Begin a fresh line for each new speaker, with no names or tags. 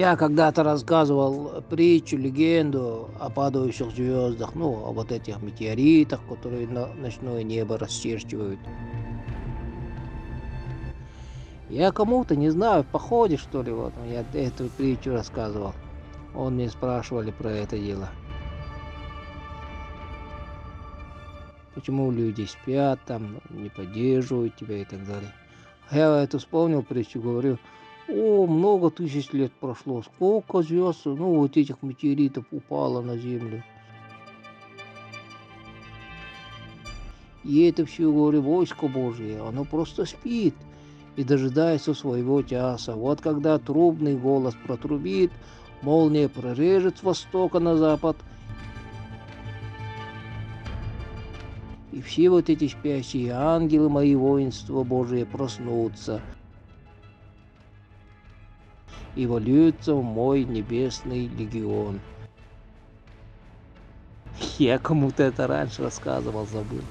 Я когда-то рассказывал притчу, легенду о падающих звездах, ну, о вот этих метеоритах, которые ночное небо расчерчивают. Я кому-то, не знаю, в походе, что ли, вот, я эту притчу рассказывал. Он мне спрашивали про это дело. Почему люди спят, там, не поддерживают тебя и так далее. А я эту вспомнил притчу, говорю, о, много тысяч лет прошло, сколько звезд, ну, вот этих метеоритов упало на Землю. И это все, говорю, войско Божие, оно просто спит и дожидается своего часа. Вот когда трубный голос протрубит, молния прорежет с востока на запад, и все вот эти спящие ангелы мои воинства Божие проснутся и вольются в мой небесный легион. Я кому-то это раньше рассказывал, забыл.